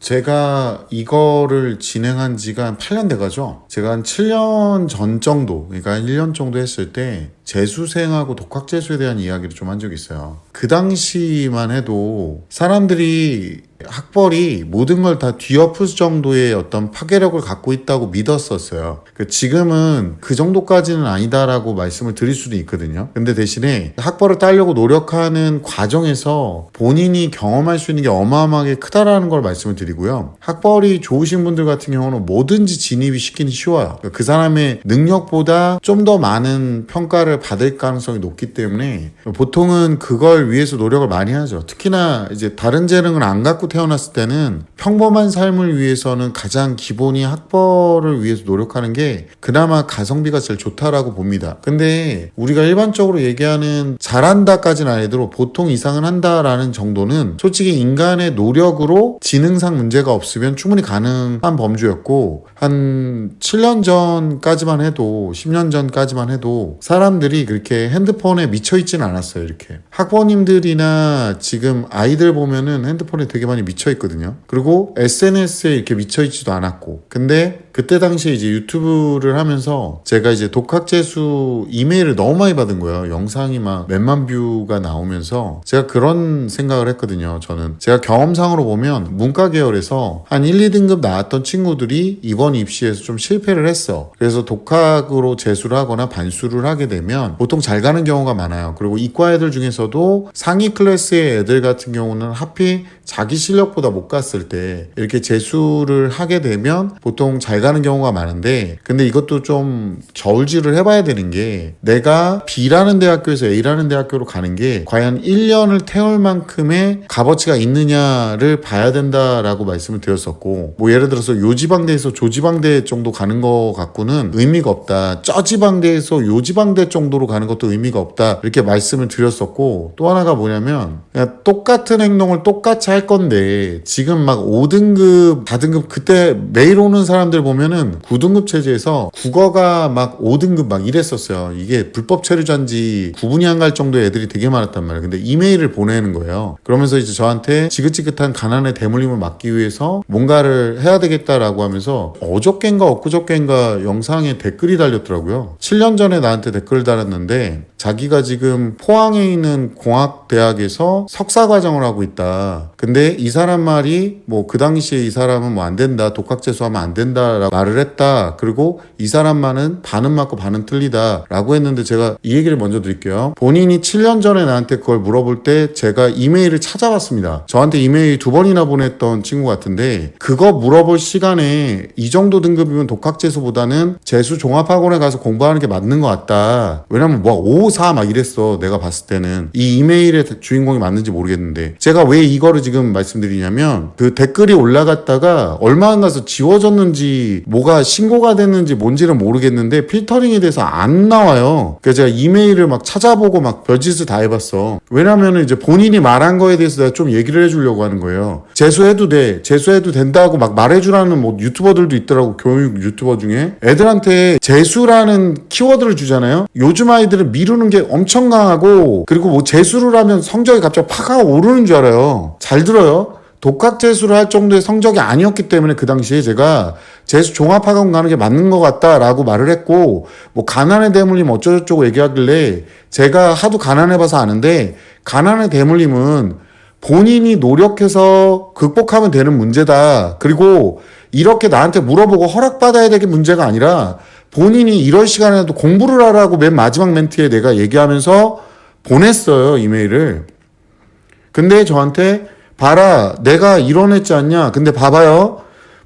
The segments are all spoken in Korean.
제가 이거를 진행한 지가 한 8년 돼가죠. 제가 한 7년 전 정도, 그러니까 한 1년 정도 했을 때 재수생하고 독학재수에 대한 이야기를 좀 한 적이 있어요. 그 당시만 해도 사람들이 학벌이 모든 걸 다 뒤엎을 정도의 어떤 파괴력을 갖고 있다고 믿었었어요. 지금은 그 정도까지는 아니다라고 말씀을 드릴 수도 있거든요. 근데 대신에 학벌을 따려고 노력하는 과정에서 본인이 경험할 수 있는 게 어마어마하게 크다라는 걸 말씀을 드리고요. 학벌이 좋으신 분들 같은 경우는 뭐든지 진입이 쉽긴 쉬워요. 그 사람의 능력보다 좀 더 많은 평가를 받을 가능성이 높기 때문에 보통은 그걸 위해서 노력을 많이 하죠. 특히나 이제 다른 재능을 안 갖고 태어났을 때는 평범한 삶을 위해서는 가장 기본이 학벌을 위해서 노력하는 게 그나마 가성비가 제일 좋다라고 봅니다. 근데 우리가 일반적으로 얘기하는 잘한다까지는 아니더라도 보통 이상은 한다라는 정도는 솔직히 인간의 노력으로 지능상 문제가 없으면 충분히 가능한 범주였고, 한 7년 전까지만 해도 10년 전까지만 해도 사람들이 그렇게 핸드폰에 미쳐있지는 않았어요. 이렇게 학부모님들이나 지금 아이들 보면은 핸드폰에 되게 많이 미쳐있거든요. 그리고 SNS에 이렇게 미쳐있지도 않았고, 근데 그때 당시에 이제 유튜브를 하면서 제가 이제 독학재수 이메일을 너무 많이 받은 거예요. 영상이 막 몇만 뷰가 나오면서 제가 그런 생각을 했거든요. 저는 제가 경험상으로 보면 문과 계열에서 한 1, 2등급 나왔던 친구들이 이번 입시에서 좀 실패를 했어. 그래서 독학으로 재수를 하거나 반수를 하게 되면 보통 잘 가는 경우가 많아요. 그리고 이과 애들 중에서도 상위 클래스의 애들 같은 경우는 하필 자기 실력보다 못 갔을 때 이렇게 재수를 하게 되면 보통 잘 가는 경우가 많은데, 근데 이것도 좀 저울질을 해봐야 되는 게, 내가 B라는 대학교에서 A라는 대학교로 가는 게 과연 1년을 태울 만큼의 값어치가 있느냐를 봐야 된다라고 말씀을 드렸었고, 뭐 예를 들어서 요지방대에서 조지방대 정도 가는 거 갖고는 의미가 없다, 저지방대에서 요지방대 정도로 가는 것도 의미가 없다, 이렇게 말씀을 드렸었고, 또 하나가 뭐냐면 그냥 똑같은 행동을 똑같이 할 건데 지금 막 5등급 4등급, 그때 매일 오는 사람들 보면은 9등급 체제에서 국어가 막 5등급 막 이랬었어요. 이게 불법 체류자인지 구분이 안 갈 정도의 애들이 되게 많았단 말이에요. 근데 이메일을 보내는 거예요. 그러면서 이제 저한테 지긋지긋한 가난의 대물림을 막기 위해서 뭔가를 해야 되겠다라고 하면서 어저껜가 엊그저껜가 영상에 댓글이 달렸더라고요. 7년 전에 나한테 댓글을 달았는데 자기가 지금 포항에 있는 공학대학에서 석사과정을 하고 있다. 근데 이 사람 말이 뭐 그 당시에 이 사람은 뭐 안 된다, 독학재수하면 안 된다라고 말을 했다. 그리고 이 사람 말은 반은 맞고 반은 틀리다 라고 했는데, 제가 이 얘기를 먼저 드릴게요. 본인이 7년 전에 나한테 그걸 물어볼 때 제가 이메일을 찾아봤습니다. 저한테 이메일 2번이나 보냈던 친구 같은데, 그거 물어볼 시간에 이 정도 등급이면 독학재수보다는 재수 종합학원에 가서 공부하는 게 맞는 것 같다. 왜냐면 뭐 5, 4 막 이랬어. 내가 봤을 때는 이 이메일의 주인공이 맞는지 모르겠는데, 제가 왜 이거를 지금 말씀드리냐면, 그 댓글이 올라갔다가 얼마 안 가서 지워졌는지 뭐가 신고가 됐는지 뭔지는 모르겠는데 필터링이 돼서 안 나와요. 그래서 제가 이메일을 막 찾아보고 막 별짓을 다 해봤어. 왜냐면은 이제 본인이 말한 거에 대해서 내가 좀 얘기를 해주려고 하는 거예요. 재수해도 돼, 재수해도 된다고 막 말해주라는 뭐 유튜버들도 있더라고. 교육 유튜버 중에 애들한테 재수라는 키워드를 주잖아요. 요즘 아이들은 미루는 게 엄청 강하고, 그리고 뭐 재수를 하면 성적이 갑자기 팍 하고 오르는 줄 알아요. 잘 들어요. 독학재수를 할 정도의 성적이 아니었기 때문에 그 당시에 제가 재수 종합학원 가는 게 맞는 것 같다라고 말을 했고, 뭐 가난의 대물림 어쩌고저쩌고 얘기하길래 제가 하도 가난해봐서 아는데, 가난의 대물림은 본인이 노력해서 극복하면 되는 문제다. 그리고 이렇게 나한테 물어보고 허락받아야 되는 문제가 아니라 본인이 이럴 시간에도 공부를 하라고 맨 마지막 멘트에 내가 얘기하면서 보냈어요, 이메일을. 근데 저한테 봐라, 내가 이뤄냈지 않냐. 근데 봐봐요,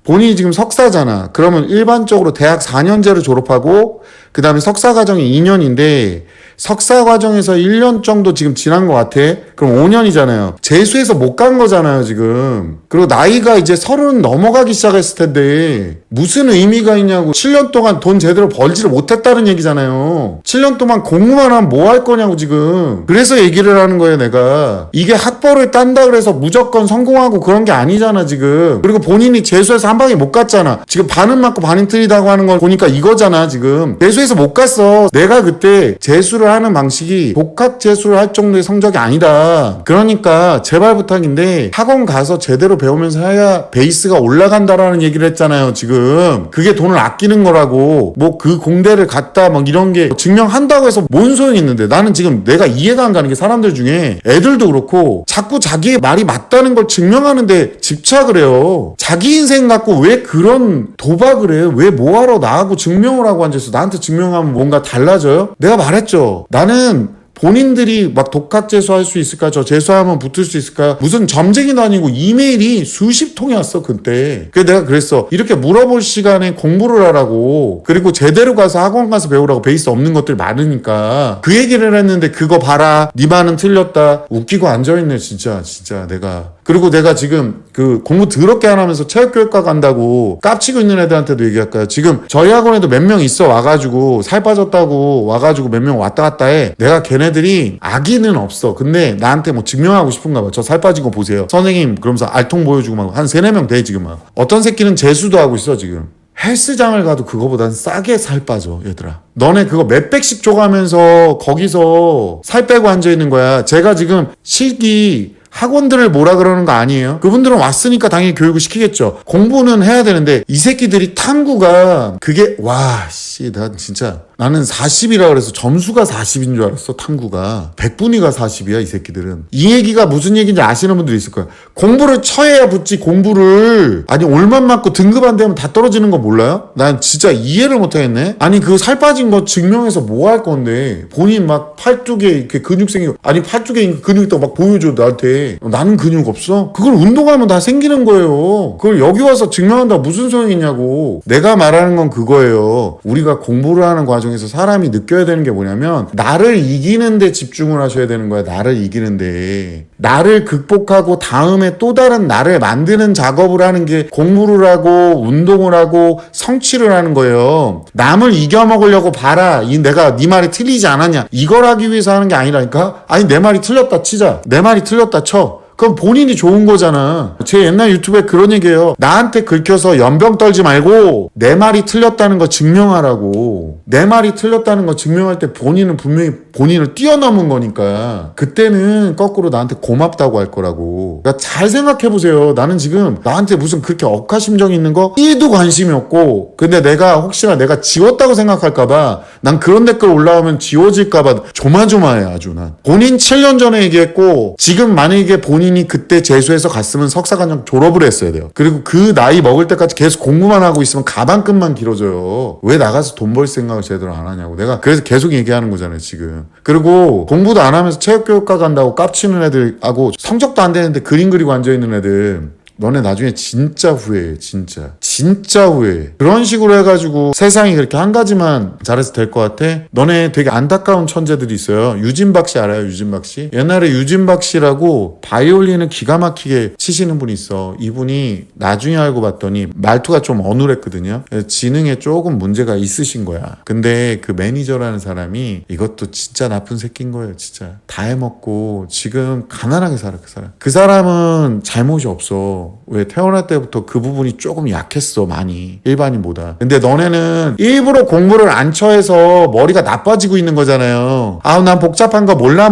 본인이 지금 석사잖아. 그러면 일반적으로 대학 4년제를 졸업하고 그 다음에 석사과정이 2년인데 석사과정에서 1년 정도 지금 지난 것 같아. 그럼 5년이잖아요. 재수해서 못 간 거잖아요, 지금. 그리고 나이가 이제 30 넘어가기 시작했을 텐데 무슨 의미가 있냐고. 7년 동안 돈 제대로 벌지를 못했다는 얘기잖아요. 7년 동안 공부만 하면 뭐 할 거냐고 지금. 그래서 얘기를 하는 거예요, 내가. 이게 학벌을 딴다 그래서 무조건 성공하고 그런 게 아니잖아, 지금. 그리고 본인이 재수해서 한 방에 못 갔잖아. 지금 반은 맞고 반은 틀리다고 하는 거 보니까 이거잖아, 지금. 재수해서 못 갔어. 내가 그때 재수를 하는 방식이 독학 재수를 할 정도의 성적이 아니다. 그러니까 제발 부탁인데 학원 가서 제대로 배우면서 해야 베이스가 올라간다라는 얘기를 했잖아요. 지금 그게 돈을 아끼는 거라고. 뭐 그 공대를 갔다 막 이런 게 증명한다고 해서 뭔 소용이 있는데, 나는 지금 내가 이해가 안 가는 게 사람들 중에 애들도 그렇고 자꾸 자기의 말이 맞다는 걸 증명하는데 집착을 해요. 자기 인생 갖고 왜 그런 도박을 해요? 왜 뭐하러 나하고 증명을 하고 앉아있어? 나한테 증명하면 뭔가 달라져요? 내가 말했죠. 나는 본인들이 막 독학 재수할 수 있을까? 저 재수하면 붙을 수 있을까? 무슨 점쟁이도 아니고 이메일이 수십 통이 왔어 그때. 그래서 내가 그랬어. 이렇게 물어볼 시간에 공부를 하라고. 그리고 제대로 가서 학원 가서 배우라고. 베이스 없는 것들 많으니까. 그 얘기를 했는데 그거 봐라. 네 말은 틀렸다. 웃기고 앉아있네 진짜 내가. 그리고 내가 지금 그 공부 더럽게 안 하면서 체육교육과 간다고 깝치고 있는 애들한테도 얘기할까요? 지금 저희 학원에도 몇 명 있어. 와가지고 살 빠졌다고 와가지고 몇 명 왔다 갔다 해. 내가 걔네들이 악의는 없어. 근데 나한테 뭐 증명하고 싶은가 봐. 저 살 빠진 거 보세요 선생님 그러면서 알통 보여주고 막 한 3-4명 돼 지금. 막 어떤 새끼는 재수도 하고 있어 지금. 헬스장을 가도 그거보단 싸게 살 빠져 얘들아. 너네 그거 몇백씩 줘가면서 거기서 살 빼고 앉아있는 거야. 제가 지금 실기 학원들을 뭐라 그러는 거 아니에요? 그분들은 왔으니까 당연히 교육을 시키겠죠. 공부는 해야 되는데 이 새끼들이 탐구가 그게 난 진짜 나는 40이라 그래서 점수가 40인 줄 알았어. 탐구가 100분위가 40이야 이 새끼들은. 이 얘기가 무슨 얘기인지 아시는 분들이 있을 거야. 공부를 쳐야 붙지. 공부를 아니 올만 맞고 등급 안 되면 다 떨어지는 거 몰라요? 난 진짜 이해를 못하겠네. 아니 그 살 빠진 거 증명해서 뭐 할 건데 본인 막 팔뚝에 이렇게 근육 생기고 아니 팔뚝에 근육 있다고 막 보여줘 나한테. 나는 근육 없어? 그걸 운동하면 다 생기는 거예요. 그걸 여기 와서 증명한다고 무슨 소용이 있냐고. 내가 말하는 건 그거예요. 우리가 공부를 하는 과정에서 사람이 느껴야 되는 게 뭐냐면 나를 이기는 데 집중을 하셔야 되는 거야. 나를 이기는데. 나를 극복하고 다음에 또 다른 나를 만드는 작업을 하는 게 공부를 하고 운동을 하고 성취를 하는 거예요. 남을 이겨먹으려고 봐라. 내가 네 말이 틀리지 않았냐. 이걸 하기 위해서 하는 게 아니라니까. 아니 내 말이 틀렸다 치자. 내 말이 틀렸다 쳐. 그럼 본인이 좋은 거잖아. 제 옛날 유튜브에 그런 얘기예요. 나한테 긁혀서 연병 떨지 말고 내 말이 틀렸다는 거 증명하라고. 내 말이 틀렸다는 거 증명할 때 본인은 분명히 본인을 뛰어넘은 거니까 그때는 거꾸로 나한테 고맙다고 할 거라고. 그러니까 잘 생각해보세요. 나는 지금 나한테 무슨 그렇게 억하심정이 있는 거 1도 관심이 없고, 근데 내가 혹시나 내가 지웠다고 생각할까봐 난 그런 댓글 올라오면 지워질까봐 조마조마해 아주. 난 본인 7년 전에 얘기했고 지금 만약에 본인이 그때 재수해서 갔으면 석사과정 졸업을 했어야 돼요. 그리고 그 나이 먹을 때까지 계속 공부만 하고 있으면 가방끈만 길어져요. 왜 나가서 돈 벌 생각을 제대로 안 하냐고. 내가 그래서 계속 얘기하는 거잖아요 지금. 그리고 공부도 안 하면서 체육교육과 간다고 깝치는 애들하고 성적도 안 되는데 그림 그리고 앉아있는 애들, 너네 나중에 진짜 후회해. 진짜 후회해. 그런 식으로 해가지고 세상이 그렇게 한 가지만 잘해서 될 것 같아? 너네 되게 안타까운 천재들이 있어요. 유진박 씨 알아요? 유진박 씨? 옛날에 유진박 씨라고 바이올린을 기가 막히게 치시는 분이 있어. 이분이 나중에 알고 봤더니 말투가 좀 어눌했거든요. 지능에 조금 문제가 있으신 거야. 근데 그 매니저라는 사람이 이것도 진짜 나쁜 새끼인 거예요. 진짜 다 해먹고 지금 가난하게 살아. 그 사람은 잘못이 없어. 왜 태어날 때부터 그 부분이 조금 약했어. 많이 일반인보다. 근데 너네는 일부러 공부를 안 쳐해서 머리가 나빠지고 있는 거잖아요. 난 복잡한 거 몰라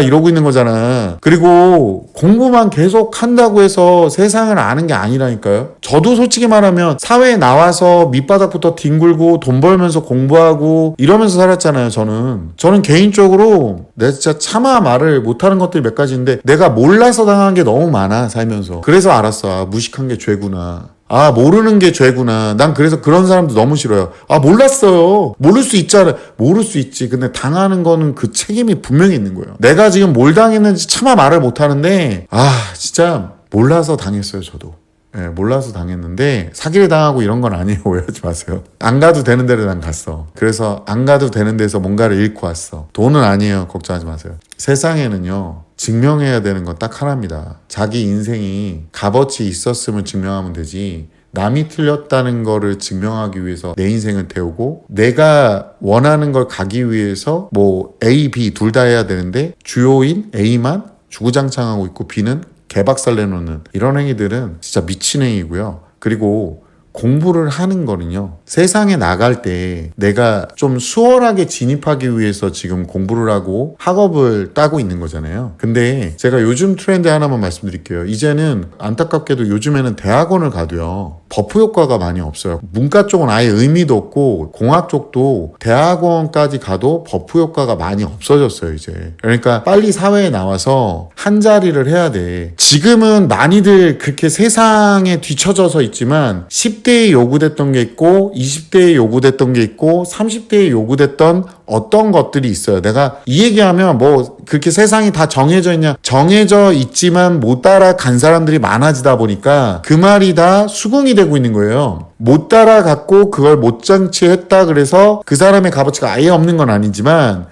이러고 있는 거잖아. 그리고 공부만 계속 한다고 해서 세상을 아는 게 아니라니까요. 저도 솔직히 말하면 사회에 나와서 밑바닥부터 뒹굴고 돈 벌면서 공부하고 이러면서 살았잖아요. 저는 개인적으로 내가 진짜 차마 말을 못하는 것들이 몇 가지인데 내가 몰라서 당한 게 너무 많아 살면서. 그래서 알았어. 무식한 게 죄구나. 모르는 게 죄구나. 난 그래서 그런 사람도 너무 싫어요. 몰랐어요. 모를 수 있잖아. 모를 수 있지. 근데 당하는 거는 그 책임이 분명히 있는 거예요. 내가 지금 뭘 당했는지 차마 말을 못하는데 진짜 몰라서 당했어요. 저도. 네, 몰라서 당했는데 사기를 당하고 이런 건 아니에요. 오해하지 마세요. 안 가도 되는 데를 난 갔어. 그래서 안 가도 되는 데서 뭔가를 잃고 왔어. 돈은 아니에요. 걱정하지 마세요. 세상에는요, 증명해야 되는 건 딱 하나입니다. 자기 인생이 값어치 있었음을 증명하면 되지, 남이 틀렸다는 거를 증명하기 위해서 내 인생을 태우고 내가 원하는 걸 가기 위해서 뭐 A, B 둘 다 해야 되는데 주요인 A만 주구장창하고 있고 B는 개박살 내놓는 이런 행위들은 진짜 미친 행위고요. 그리고 공부를 하는 거는요, 세상에 나갈 때 내가 좀 수월하게 진입하기 위해서 지금 공부를 하고 학업을 따고 있는 거잖아요. 근데 제가 요즘 트렌드 하나만 말씀드릴게요. 이제는 안타깝게도 요즘에는 대학원을 가도요, 버프 효과가 많이 없어요. 문과 쪽은 아예 의미도 없고 공학 쪽도 대학원까지 가도 버프 효과가 많이 없어졌어요, 이제. 그러니까 빨리 사회에 나와서 한 자리를 해야 돼. 지금은 많이들 그렇게 세상에 뒤처져서 있지만 10대에 요구됐던 게 있고 20대에 요구됐던 게 있고 30대에 요구됐던 어떤 것들이 있어요. 내가 이 얘기하면 뭐 그렇게 세상이 다 정해져 있냐? 정해져 있지만 못 따라간 사람들이 많아지다 보니까 그 말이 다 수긍이 되고 있는 거예요. 못 따라갔고 그걸 못 장치했다 그래서 그 사람의 값어치가 아예 없는 건 아니지만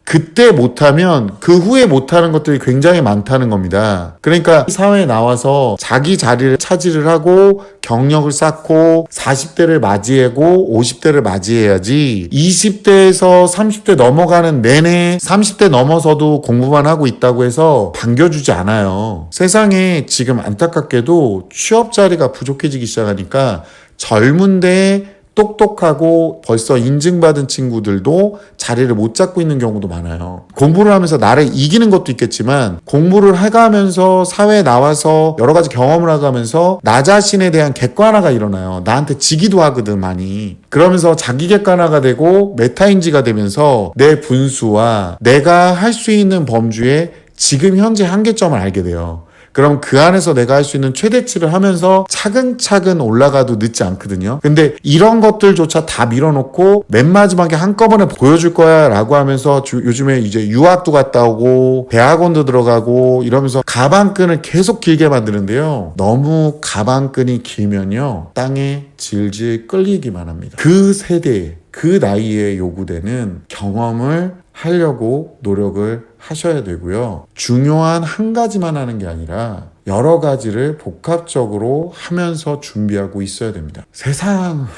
그때 못하면 그 후에 못하는 것들이 굉장히 많다는 겁니다. 그러니까 사회에 나와서 자기 자리를 차지를 하고 경력을 쌓고 40대를 맞이하고 50대를 맞이해야지 20대에서 30대 넘어가는 내내 30대 넘어서도 공부만 하고 있다고 해서 반겨주지 않아요. 세상에 지금 안타깝게도 취업 자리가 부족해지기 시작하니까 젊은데 똑똑하고 벌써 인증받은 친구들도 자리를 못 잡고 있는 경우도 많아요. 공부를 하면서 나를 이기는 것도 있겠지만 공부를 해가면서 사회에 나와서 여러 가지 경험을 해가면서 나 자신에 대한 객관화가 일어나요. 나한테 지기도 하거든, 많이. 그러면서 자기 객관화가 되고 메타인지가 되면서 내 분수와 내가 할 수 있는 범주의 지금 현재 한계점을 알게 돼요. 그럼 그 안에서 내가 할 수 있는 최대치를 하면서 차근차근 올라가도 늦지 않거든요. 근데 이런 것들조차 다 밀어놓고 맨 마지막에 한꺼번에 보여줄 거야 라고 하면서 요즘에 이제 유학도 갔다 오고 대학원도 들어가고 이러면서 가방끈을 계속 길게 만드는데요. 너무 가방끈이 길면요, 땅에 질질 끌리기만 합니다. 그 세대에, 그 나이에 요구되는 경험을 하려고 노력을 하셔야 되고요. 중요한 한 가지만 하는 게 아니라 여러 가지를 복합적으로 하면서 준비하고 있어야 됩니다. 세상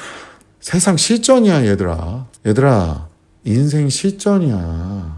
실전이야, 얘들아. 인생 실전이야.